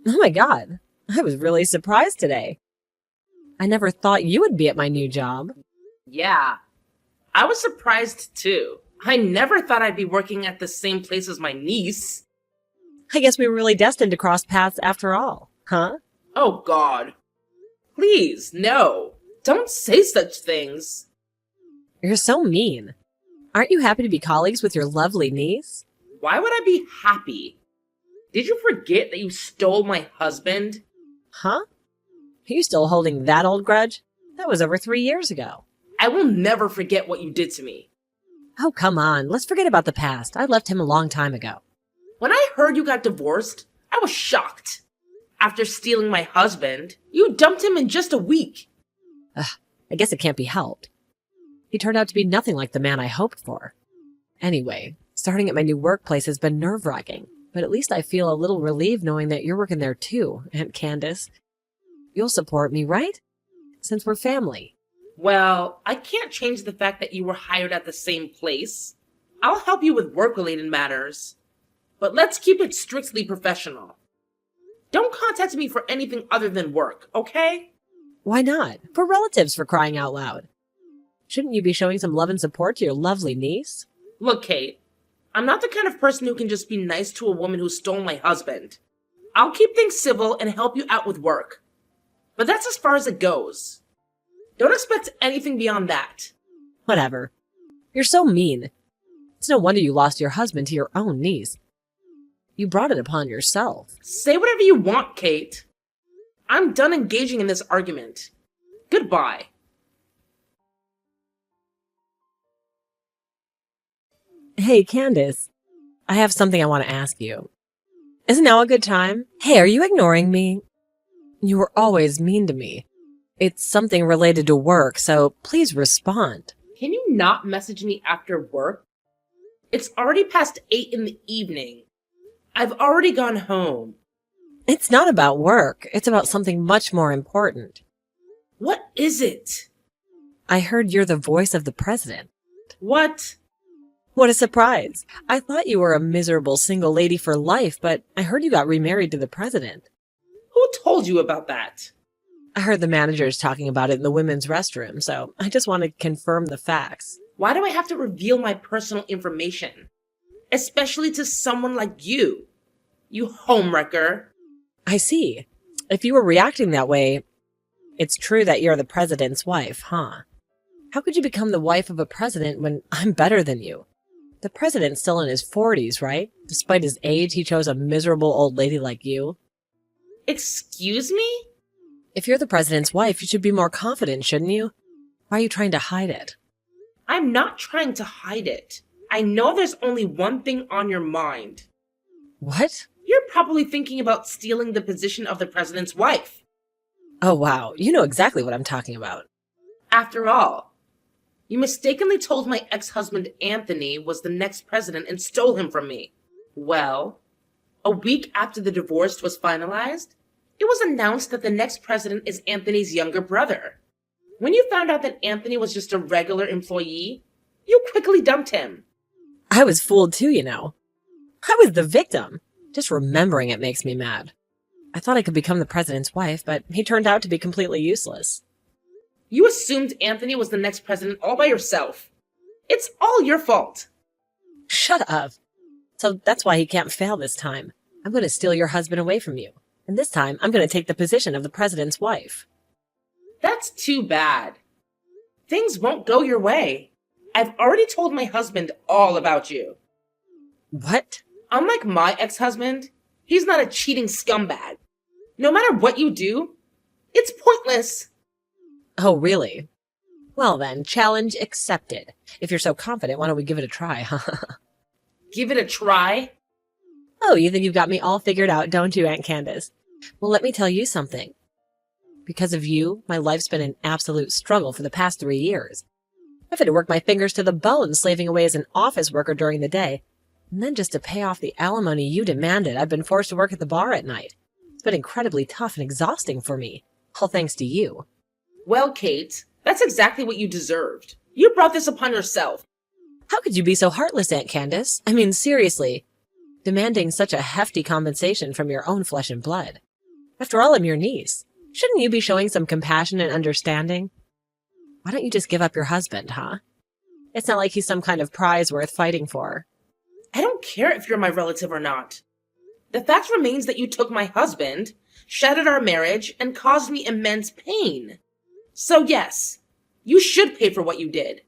Oh my God, I was really surprised today. I never thought you would be at my new job. Yeah, I was surprised too. I never thought I'd be working at the same place as my niece. I guess we were really destined to cross paths after all, huh? Oh god. Please, no. Don't say such things. You're so mean. Aren't you happy to be colleagues with your lovely niece? Why would I be happy? Did you forget that you stole my husband? Huh? Are you still holding that old grudge? That was over 3 years ago. I will never forget what you did to me. Oh, come on. Let's forget about the past. I left him a long time ago. When I heard you got divorced, I was shocked. After stealing my husband, you dumped him in just a week. I guess it can't be helped. He turned out to be nothing like the man I hoped for. Anyway, starting at my new workplace has been nerve-wracking, but at least I feel a little relieved knowing that you're working there too, Aunt Candace. You'll support me, right? Since we're family. Well, I can't change the fact that you were hired at the same place. I'll help you with work-related matters. But let's keep it strictly professional. Don't contact me for anything other than work, okay? Why not? We're relatives, for crying out loud. Shouldn't you be showing some love and support to your lovely niece? Look, Kate, I'm not the kind of person who can just be nice to a woman who stole my husband. I'll keep things civil and help you out with work. But that's as far as it goes. Don't expect anything beyond that. Whatever. You're so mean. It's no wonder you lost your husband to your own niece. You brought it upon yourself. Say whatever you want, Kate. I'm done engaging in this argument. Goodbye. Hey, Candace. I have something I want to ask you. Isn't now a good time? Hey, are you ignoring me? You were always mean to me. It's something related to work, so please respond. Can you not message me after work? It's already past 8 in the evening. I've already gone home. It's not about work. It's about something much more important. What is it? I heard you're the voice of the president. What? What a surprise. I thought you were a miserable single lady for life, but I heard you got remarried to the president. Who told you about that? I heard the managers talking about it in the women's restroom, so I just want to confirm the facts. Why do I have to reveal my personal information? Especially to someone like you. You homewrecker. I see. If you were reacting that way, it's true that you're the president's wife, huh? How could you become the wife of a president when I'm better than you? The president's still in his 40s, right? Despite his age, he chose a miserable old lady like you. Excuse me? If you're the president's wife, you should be more confident, shouldn't you? Why are you trying to hide it? I'm not trying to hide it. I know there's only one thing on your mind. What? You're probably thinking about stealing the position of the president's wife. Oh, wow. You know exactly what I'm talking about. After all, you mistakenly told my ex-husband Anthony was the next president and stole him from me. Well, a week after the divorce was finalized, it was announced that the next president is Anthony's younger brother. When you found out that Anthony was just a regular employee, you quickly dumped him. I was fooled too, you know. I was the victim. Just remembering it makes me mad. I thought I could become the president's wife, but he turned out to be completely useless. You assumed Anthony was the next president all by yourself. It's all your fault. Shut up. So that's why he can't fail this time. I'm going to steal your husband away from you. And this time, I'm going to take the position of the president's wife. That's too bad. Things won't go your way. I've already told my husband all about you. What? Unlike my ex-husband, he's not a cheating scumbag. No matter what you do, it's pointless. Oh, really? Well then, challenge accepted. If you're so confident, why don't we give it a try, huh? Give it a try? Oh, you think you've got me all figured out, don't you, Aunt Candace? Well, let me tell you something. Because of you, my life's been an absolute struggle for the past 3 years. I've had to work my fingers to the bone slaving away as an office worker during the day. And then just to pay off the alimony you demanded, I've been forced to work at the bar at night. It's been incredibly tough and exhausting for me, all thanks to you. Well, Kate, that's exactly what you deserved. You brought this upon yourself. How could you be so heartless, Aunt Candace? I mean, seriously. Demanding such a hefty compensation from your own flesh and blood. After all, I'm your niece. Shouldn't you be showing some compassion and understanding? Why don't you just give up your husband, huh? It's not like he's some kind of prize worth fighting for. I don't care if you're my relative or not. The fact remains that you took my husband, shattered our marriage, and caused me immense pain. So yes, you should pay for what you did.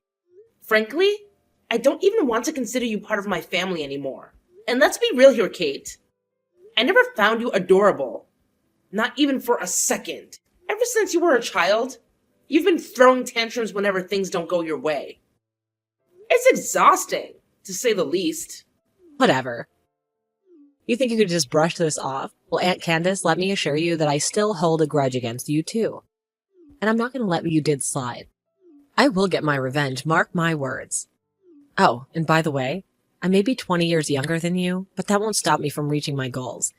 Frankly, I don't even want to consider you part of my family anymore. And let's be real here, Kate. I never found you adorable. Not even for a second. Ever since you were a child, you've been throwing tantrums whenever things don't go your way. It's exhausting, to say the least. Whatever. You think you could just brush this off? Well, Aunt Candace, let me assure you that I still hold a grudge against you too. And I'm not going to let what you did slide. I will get my revenge, mark my words. Oh, and by the way, I may be 20 years younger than you, but that won't stop me from reaching my goals.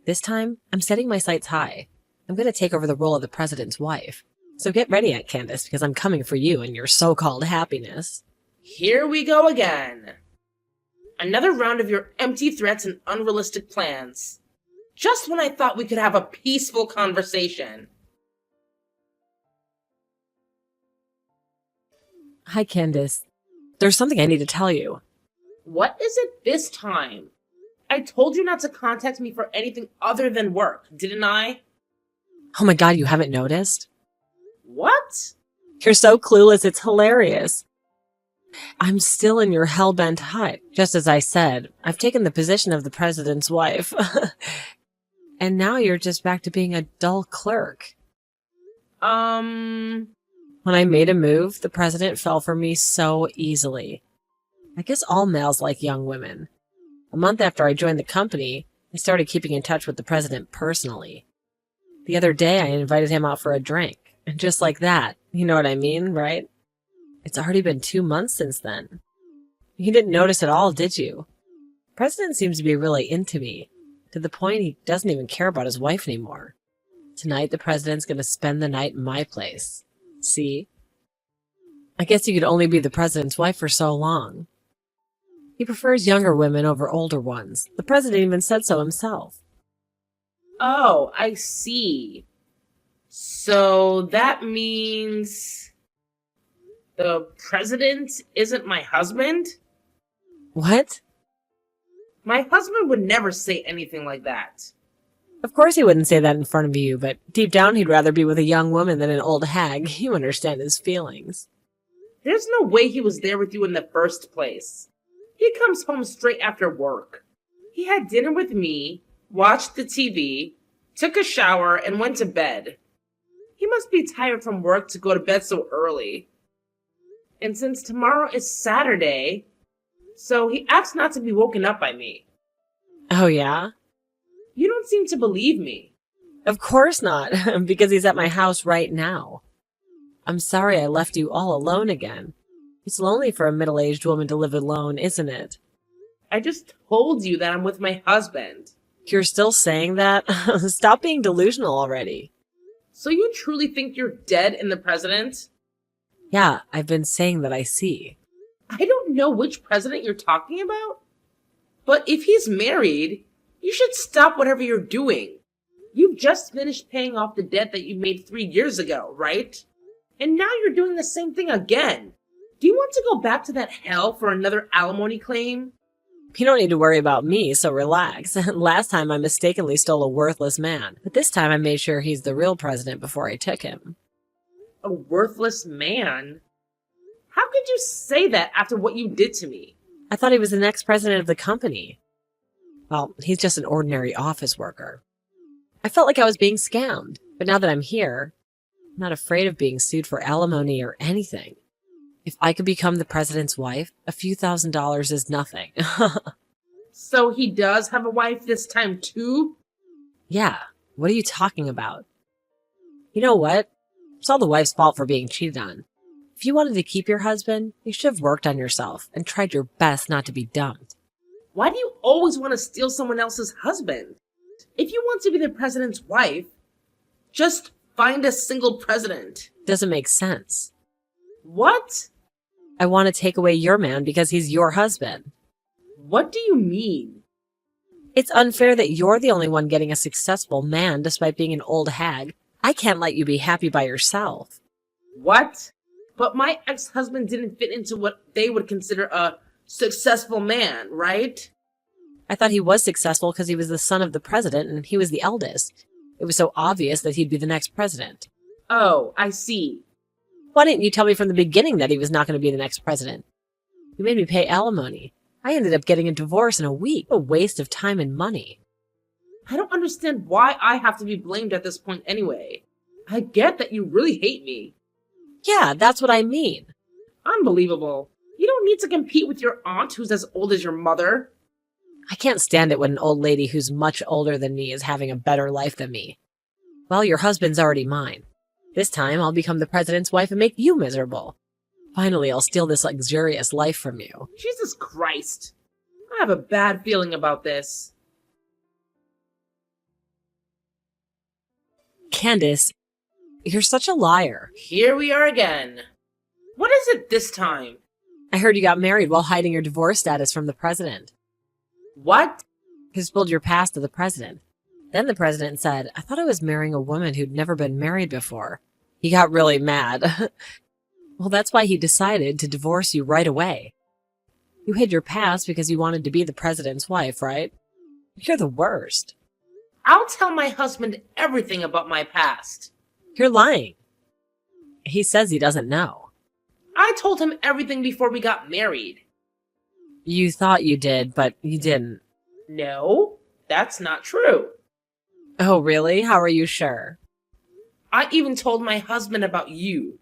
This time, I'm setting my sights high. I'm going to take over the role of the president's wife. So get ready, Aunt Candace, because I'm coming for you and your so-called happiness. Here we go again. Another round of your empty threats and unrealistic plans. Just when I thought we could have a peaceful conversation. Hi, Candace. There's something I need to tell you. What is it this time? I told you not to contact me for anything other than work, didn't I? Oh my God, you haven't noticed? What? You're so clueless, it's hilarious. I'm still in your hell-bent hut. Just as I said, I've taken the position of the president's wife. And now you're just back to being a dull clerk. When I made a move, the president fell for me so easily. I guess all males like young women. A month after I joined the company, I started keeping in touch with the president personally. The other day, I invited him out for a drink. And just like that, you know what I mean, right? It's already been 2 months since then. You didn't notice at all, did you? The president seems to be really into me, to the point he doesn't even care about his wife anymore. Tonight, the president's going to spend the night in my place. See? I guess you could only be the president's wife for so long. He prefers younger women over older ones. The president even said so himself. Oh, I see. So that means the president isn't my husband? What? My husband would never say anything like that. Of course he wouldn't say that in front of you, but deep down he'd rather be with a young woman than an old hag. You understand his feelings. There's no way he was there with you in the first place. He comes home straight after work. He had dinner with me, watched the TV, took a shower, and went to bed. He must be tired from work to go to bed so early. And since tomorrow is Saturday, so he asks not to be woken up by me. Oh, yeah? You don't seem to believe me. Of course not, because he's at my house right now. I'm sorry I left you all alone again. It's lonely for a middle-aged woman to live alone, isn't it? I just told you that I'm with my husband. You're still saying that? Stop being delusional already. So you truly think you're dead in the president? Yeah, I've been saying that I see. I don't know which president you're talking about. But if he's married, you should stop whatever you're doing. You've just finished paying off the debt that you made 3 years ago, right? And now you're doing the same thing again. Do you want to go back to that hell for another alimony claim? You don't need to worry about me, so relax. Last time I mistakenly stole a worthless man, but this time I made sure he's the real president before I took him. A worthless man? How could you say that after what you did to me? I thought he was the next president of the company. Well, he's just an ordinary office worker. I felt like I was being scammed, but now that I'm here, I'm not afraid of being sued for alimony or anything. If I could become the president's wife, a few $1,000s is nothing. So he does have a wife this time too? Yeah, what are you talking about? You know what? It's all the wife's fault for being cheated on. If you wanted to keep your husband, you should have worked on yourself and tried your best not to be dumped. Why do you always want to steal someone else's husband? If you want to be the president's wife, just find a single president. Doesn't make sense. What? I want to take away your man because he's your husband. What do you mean? It's unfair that you're the only one getting a successful man despite being an old hag. I can't let you be happy by yourself. What? But my ex-husband didn't fit into what they would consider a successful man, right? I thought he was successful because he was the son of the president and he was the eldest. It was so obvious that he'd be the next president. Oh, I see. Why didn't you tell me from the beginning that he was not going to be the next president? You made me pay alimony. I ended up getting a divorce in a week. A waste of time and money. I don't understand why I have to be blamed at this point anyway. I get that you really hate me. Yeah, that's what I mean. Unbelievable. You don't need to compete with your aunt who's as old as your mother. I can't stand it when an old lady who's much older than me is having a better life than me. Well, your husband's already mine. This time I'll become the president's wife and make you miserable. Finally, I'll steal this luxurious life from you. Jesus Christ. I have a bad feeling about this. Candace, you're such a liar. Here we are again. What is it this time? I heard you got married while hiding your divorce status from the president. What? You spilled your past to the president. Then the president said, I thought I was marrying a woman who'd never been married before. He got really mad. Well, that's why he decided to divorce you right away. You hid your past because you wanted to be the president's wife, right? You're the worst. I'll tell my husband everything about my past. You're lying. He says he doesn't know. I told him everything before we got married. You thought you did, but you didn't. No, that's not true. Oh, really? How are you sure? I even told my husband about you.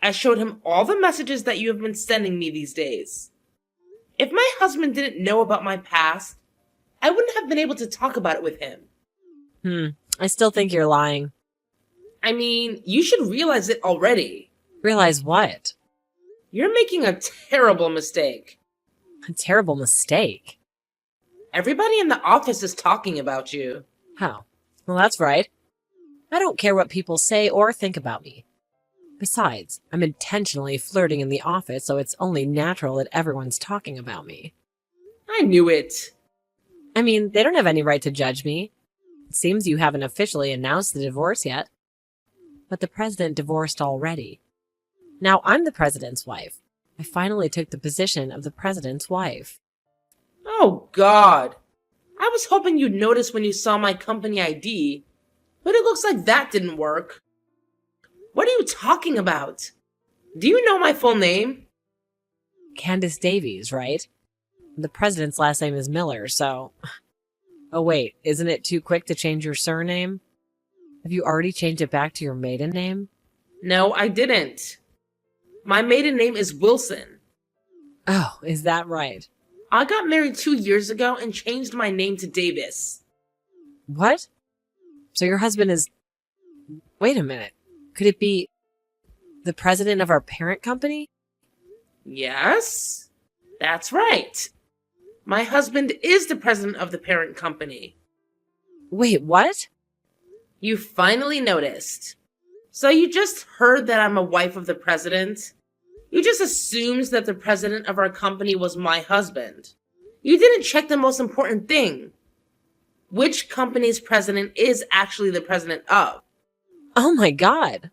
I showed him all the messages that you have been sending me these days. If my husband didn't know about my past, I wouldn't have been able to talk about it with him. I still think you're lying. I mean, you should realize it already. Realize what? You're making a terrible mistake. A terrible mistake. Everybody in the office is talking about you. How? Well, that's right. I don't care what people say or think about me. Besides, I'm intentionally flirting in the office, so it's only natural that everyone's talking about me. I knew it. I mean, they don't have any right to judge me. It seems you haven't officially announced the divorce yet. But the president divorced already. Now I'm the president's wife. I finally took the position of the president's wife. Oh, God. I was hoping you'd notice when you saw my company ID, but it looks like that didn't work. What are you talking about? Do you know my full name? Candace Davies, right? The president's last name is Miller, so... Oh wait, isn't it too quick to change your surname? Have you already changed it back to your maiden name? No, I didn't. My maiden name is Wilson. Oh, is that right? I got married 2 years ago and changed my name to Davis. What? So your husband is... Wait a minute. Could it be the president of our parent company? Yes, that's right. My husband is the president of the parent company. Wait, what? You finally noticed. So you just heard that I'm a wife of the president? You just assumed that the president of our company was my husband. You didn't check the most important thing. Which company's president is actually the president of? Oh my God.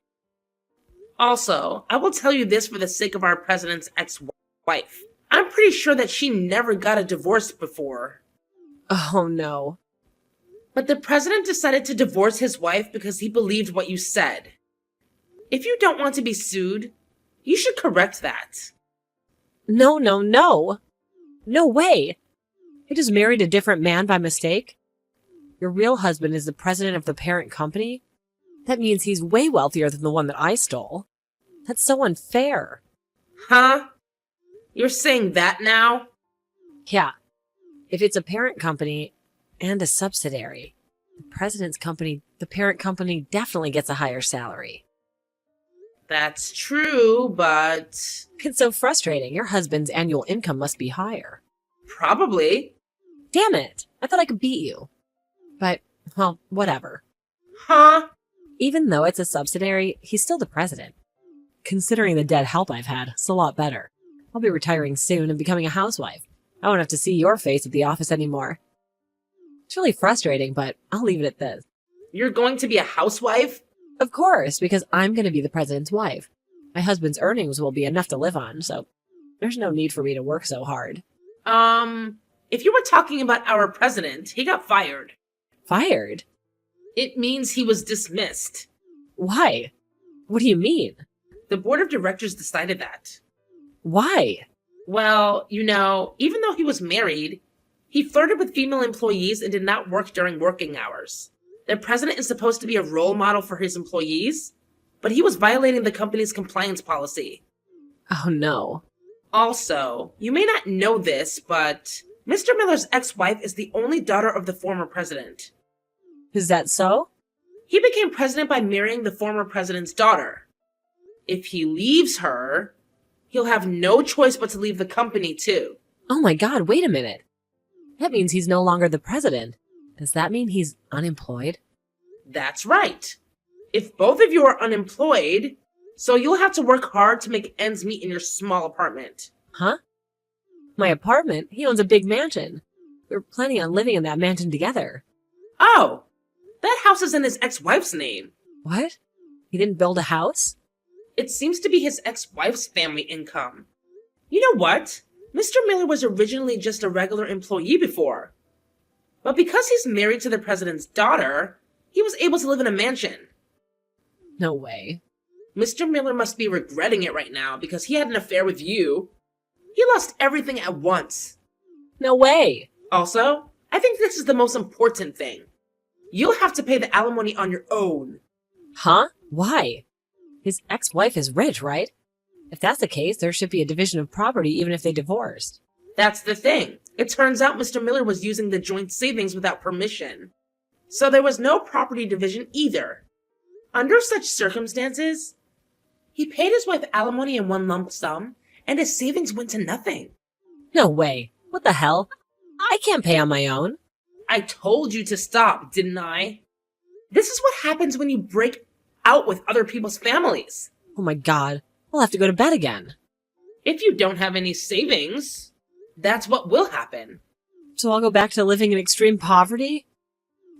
Also, I will tell you this for the sake of our president's ex-wife. I'm pretty sure that she never got a divorce before. Oh no. But the president decided to divorce his wife because he believed what you said. If you don't want to be sued, you should correct that. No, no, no. No way. I just married a different man by mistake. Your real husband is the president of the parent company? That means he's way wealthier than the one that I stole. That's so unfair. Huh? You're saying that now? Yeah. If it's a parent company and a subsidiary, the president's company, the parent company definitely gets a higher salary. That's true, but... It's so frustrating. Your husband's annual income must be higher. Probably. Damn it. I thought I could beat you. But, well, whatever. Huh? Even though it's a subsidiary, he's still the president. Considering the dead help I've had, it's a lot better. I'll be retiring soon and becoming a housewife. I won't have to see your face at the office anymore. It's really frustrating, but I'll leave it at this. You're going to be a housewife? Of course, because I'm going to be the president's wife. My husband's earnings will be enough to live on, so there's no need for me to work so hard. If you were talking about our president, he got fired. Fired? It means he was dismissed. Why? What do you mean? The board of directors decided that. Why? Well, even though he was married, he flirted with female employees and did not work during working hours. The president is supposed to be a role model for his employees, but he was violating the company's compliance policy. Oh no. Also, you may not know this, but Mr. Miller's ex-wife is the only daughter of the former president. Is that so? He became president by marrying the former president's daughter. If he leaves her, he'll have no choice but to leave the company too. Oh my God, wait a minute. That means he's no longer the president. Does that mean he's unemployed? That's right. If both of you are unemployed, so you'll have to work hard to make ends meet in your small apartment. Huh? My apartment? He owns a big mansion. We were planning on living in that mansion together. Oh, that house is in his ex-wife's name. What? He didn't build a house? It seems to be his ex-wife's family income. You know what? Mr. Miller was originally just a regular employee before. But because he's married to the president's daughter, he was able to live in a mansion. No way. Mr. Miller must be regretting it right now because he had an affair with you. He lost everything at once. No way. Also, I think this is the most important thing. You'll have to pay the alimony on your own. Huh? Why? His ex-wife is rich, right? If that's the case, there should be a division of property even if they divorced. That's the thing. It turns out Mr. Miller was using the joint savings without permission. So there was no property division either. Under such circumstances, he paid his wife alimony in one lump sum, and his savings went to nothing. No way. What the hell? I can't pay on my own. I told you to stop, didn't I? This is what happens when you break out with other people's families. Oh my God. I'll have to go to bed again. If you don't have any savings, that's what will happen. So I'll go back to living in extreme poverty?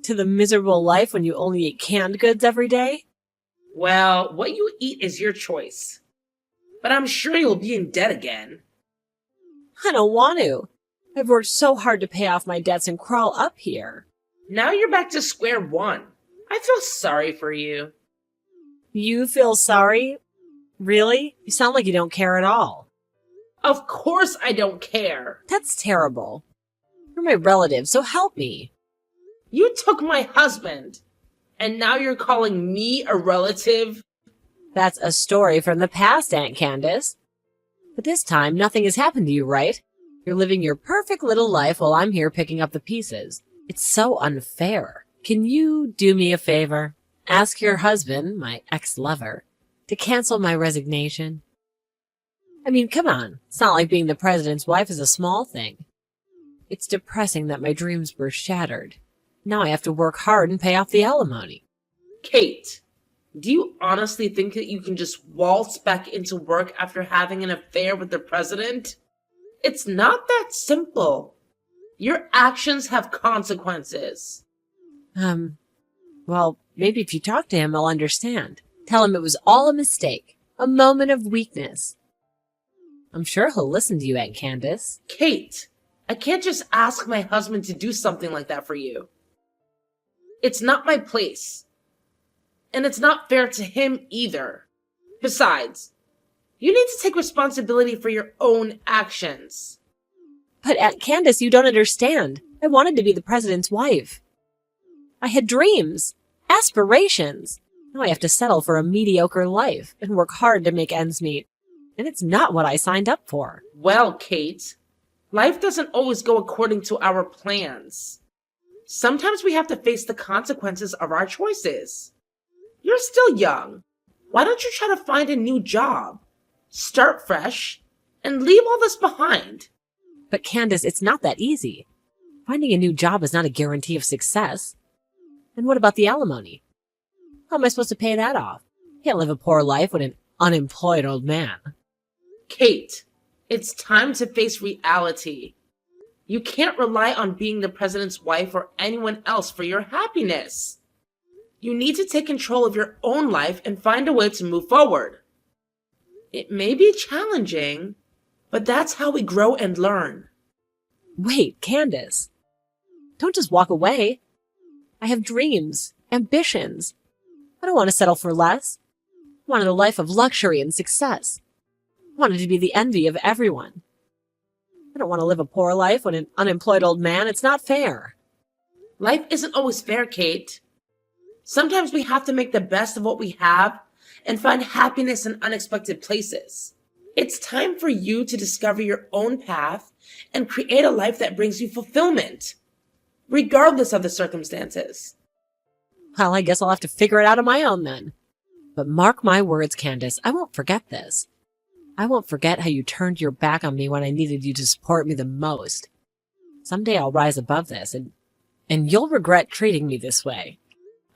To the miserable life when you only eat canned goods every day? Well, what you eat is your choice. But I'm sure you'll be in debt again. I don't want to. I've worked so hard to pay off my debts and crawl up here. Now you're back to square one. I feel sorry for you. You feel sorry? Really? You sound like you don't care at all. Of course I don't care. That's terrible. You're my relative, so help me. You took my husband, and now you're calling me a relative? That's a story from the past, Aunt Candace. But this time, nothing has happened to you, right? You're living your perfect little life while I'm here picking up the pieces. It's so unfair. Can you do me a favor? Ask your husband, my ex-lover, to cancel my resignation. I mean, come on. It's not like being the president's wife is a small thing. It's depressing that my dreams were shattered. Now I have to work hard and pay off the alimony. Kate, do you honestly think that you can just waltz back into work after having an affair with the president? It's not that simple. Your actions have consequences. Well, maybe if you talk to him, I'll understand. Tell him it was all a mistake, a moment of weakness. I'm sure he'll listen to you, Aunt Candace. Kate, I can't just ask my husband to do something like that for you. It's not my place. And it's not fair to him either. Besides, you need to take responsibility for your own actions. But Aunt Candace, you don't understand. I wanted to be the president's wife. I had dreams, aspirations. Now I have to settle for a mediocre life and work hard to make ends meet. And it's not what I signed up for. Well, Kate, life doesn't always go according to our plans. Sometimes we have to face the consequences of our choices. You're still young. Why don't you try to find a new job? Start fresh and leave all this behind. But Candace, it's not that easy. Finding a new job is not a guarantee of success. And what about the alimony? How am I supposed to pay that off? Can't live a poor life with an unemployed old man. Kate, it's time to face reality. You can't rely on being the president's wife or anyone else for your happiness. You need to take control of your own life and find a way to move forward. It may be challenging, but that's how we grow and learn. Wait, Candace. Don't just walk away. I have dreams, ambitions. I don't want to settle for less. I wanted a life of luxury and success. I wanted to be the envy of everyone. I don't want to live a poor life when an unemployed old man. It's not fair. Life isn't always fair, Kate. Sometimes we have to make the best of what we have and find happiness in unexpected places. It's time for you to discover your own path and create a life that brings you fulfillment, regardless of the circumstances. Well, I guess I'll have to figure it out on my own then. But mark my words, Candace, I won't forget this. I won't forget how you turned your back on me when I needed you to support me the most. Someday I'll rise above this, and you'll regret treating me this way.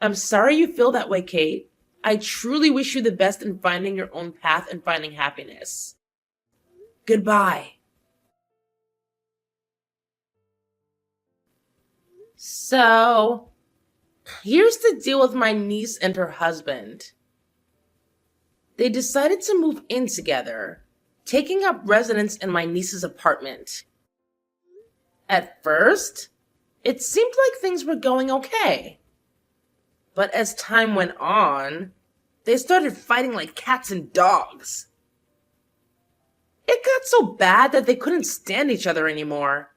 I'm sorry you feel that way, Kate. I truly wish you the best in finding your own path and finding happiness. Goodbye. So, here's the deal with my niece and her husband. They decided to move in together, taking up residence in my niece's apartment. At first, it seemed like things were going okay. But as time went on, they started fighting like cats and dogs. It got so bad that they couldn't stand each other anymore.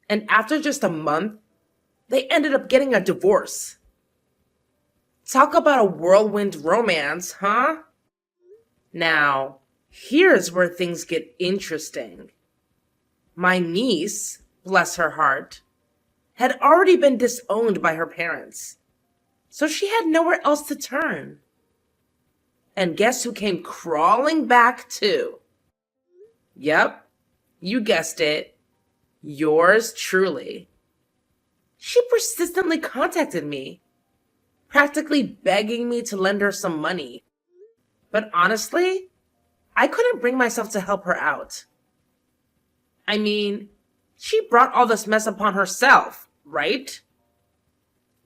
And after just a month, they ended up getting a divorce. Talk about a whirlwind romance, huh? Now, here's where things get interesting. My niece, bless her heart, had already been disowned by her parents, so she had nowhere else to turn. And guess who came crawling back too? Yep, you guessed it. Yours truly. She persistently contacted me, practically begging me to lend her some money. But honestly, I couldn't bring myself to help her out. I mean, she brought all this mess upon herself, right?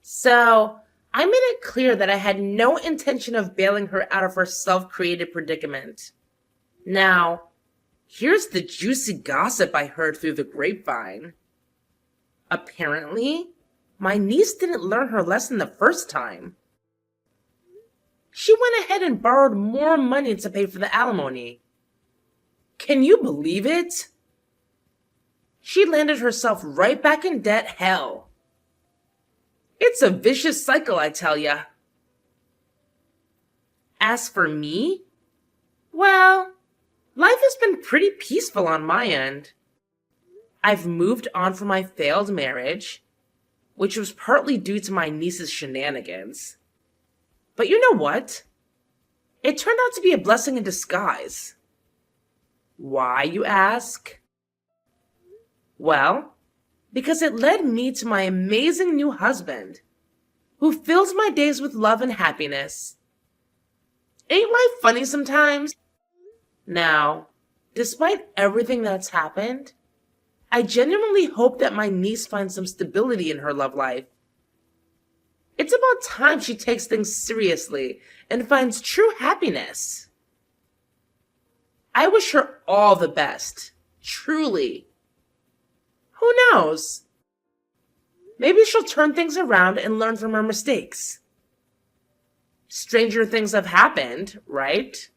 So, I made it clear that I had no intention of bailing her out of her self-created predicament. Now, here's the juicy gossip I heard through the grapevine. Apparently, my niece didn't learn her lesson the first time. She went ahead and borrowed more money to pay for the alimony. Can you believe it? She landed herself right back in debt hell. It's a vicious cycle, I tell ya. As for me, well, life has been pretty peaceful on my end. I've moved on from my failed marriage, which was partly due to my niece's shenanigans. But you know what? It turned out to be a blessing in disguise. Why, you ask? Well, because it led me to my amazing new husband, who fills my days with love and happiness. Ain't life funny sometimes? Now, despite everything that's happened, I genuinely hope that my niece finds some stability in her love life. It's about time she takes things seriously and finds true happiness. I wish her all the best, truly. Who knows? Maybe she'll turn things around and learn from her mistakes. Stranger things have happened, right?